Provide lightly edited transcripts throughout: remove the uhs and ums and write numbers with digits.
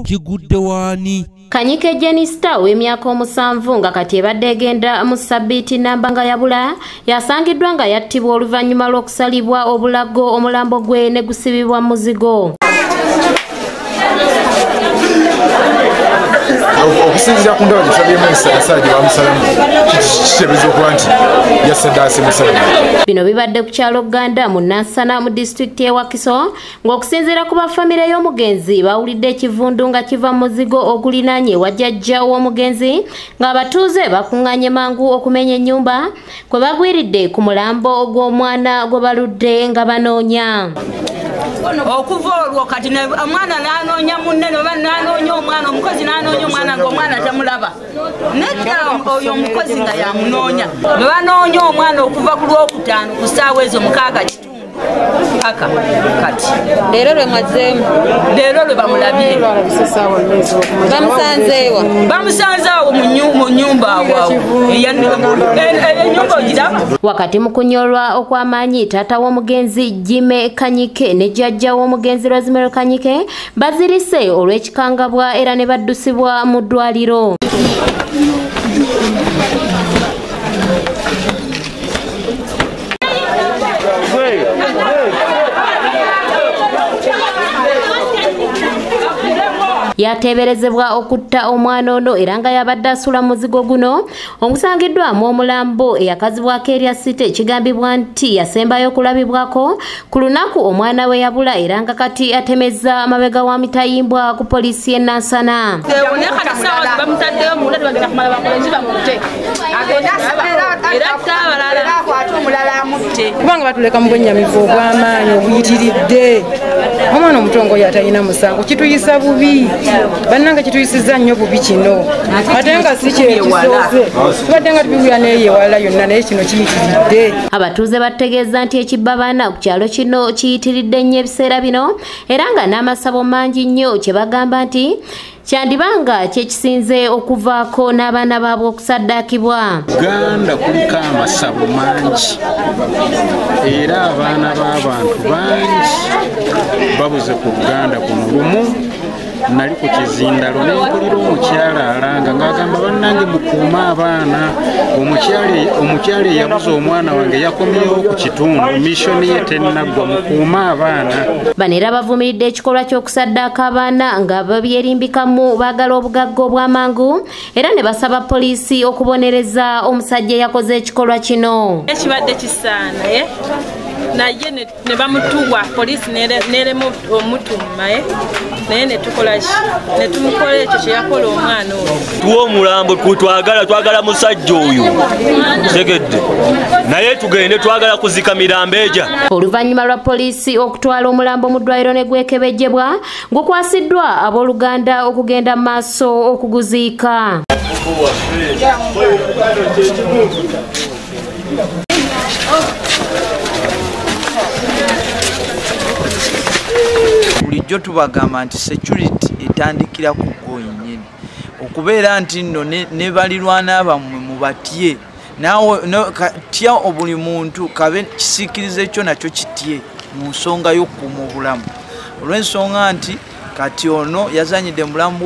kigudde waani. Kanyike Jenista w'emyaka 7 nga kati ebadde egenda mu ssabbiiti Nambanga yabula yasangiddwa nga yattibwa oluvannyuma lw'okusalibwa obulago omulambo gwe ne gusibibwa muzigo. Okusinziira ku ndaba gy'esabyemu ensala gye bamusalamu kiteebereza okuba nti yasaddaase musajja. Bino bibadde ku kyalo Uganda mu Nansana mu disitulikiti y'e Wakiso ng'okusinziira ku bafamire y'omugenzi bawulidde ekivundu nga kiva muzigo ogulinaanye wajjajja w'omugenzi ng'abatuuze bakuŋŋaanye mangu okumenya ennyumba kwe bagwiridde ku mulambo ogw'omwana gwe baludde nga banoonya. Okuva olwo kati omwana n'anoonya munne oba n'anoonya omwana omukozi n'anoonya omwana ng'omwana tamulaba nedda oyo omukozi nga yamunoonya ne banoonya omwana okuva ku Lwokutaano ku ssaawa ezo 6 paka kati leero lwe mwazeemu leero lwe bamulabye bamusanze awo mu nnyumba awo ennyumba ogiraba. Wakati mu kunyolwa okw'amaanyi taata w'omugenzi Jime Kanyike ne jjajja w'omugenzi Rosemary Kanyike bazirise olw'ekikangabwa era ne baddusibwa mu ddwaliro. Yateeberezebwa okutta omwana ono era nga yabadde asula muzigo guno omusangiddwamu omulambo eyakazibwako erya Site ekigambibwa nti yasembayo okulabibwako ku lunaku omwana we yabula era nga kati atemezza amabega wa mitayimbwa ku poliisi y'e Nansana. Kubanga batuleka mu bwennyamivu obw'amaanyi obuyitiridde omwana omutongo yatalina musango kituyisa bubi bannanga kituyisiza nnyo bubi kino ate nga si kyekisoze tubadde nga tubiwuya neeyewala yonna naye kino kiyitiridde. Abatuuze bategeeza nti ekibbabaana ku kyalo kino kiyitiridde nnyo ebiseera bino era nga n'amasabo mangi nnyo kye bagamba nti kyandibanga kyekisinze okuvaako n'abaana baabwe okusaddaakibwa. Uganda kuliko amasabo mangi era abaana b'abantu bangi babuze ku Uganda kuno. Lumu nali ku Kizindalo n'empulira omukyala alanga ng'agamba bannange mukuume abaana. Omukyala eyabuze omwana wange yakomyewo ku kitundu missoni ye tennaggwa, mukuume abaana. Bano era bavumiridde ekikolwa ky'okusaddaaka abaana nga babyerimbikamu baagala obugagga obw'amangu era ne basaba poliisi okubonereza omusajja eyakoze ekikolwa kino. Ekibadde kisaana naye ne bamutuwa poliisi nerema omutuma naye ne tukola ki ne tumukola ekyo kye yakola omwana oyo. Tuwa omulambo twagala musajja oyo tegedde naye tugende twagala kuzika mirambo eja. Oluvannyuma lwa poliisi okutwala omulambo mu ddwaliro ne gwekebejjebwa gukwasiddwa abooluganda okugenda mu maaso okuguziika. Bulijjo tubagamba nti security etandikira ku gwo yennyini okubeera nti nno ne balirwana bammwe mubatye naawe tya obuli muntu kabe kisiikirize ekyo nakyo kitye mu nsonga y'okukuuma obulamu olw'ensonga nti kati ono yazanyidde mulamu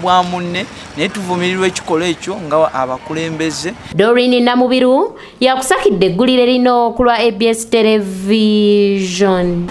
bwa munne naye tuvumirirwa ekikola ekyo nga abakulembeze. Doreen Namubiru yakusakidde eggulire lino ku lwa ABS Television.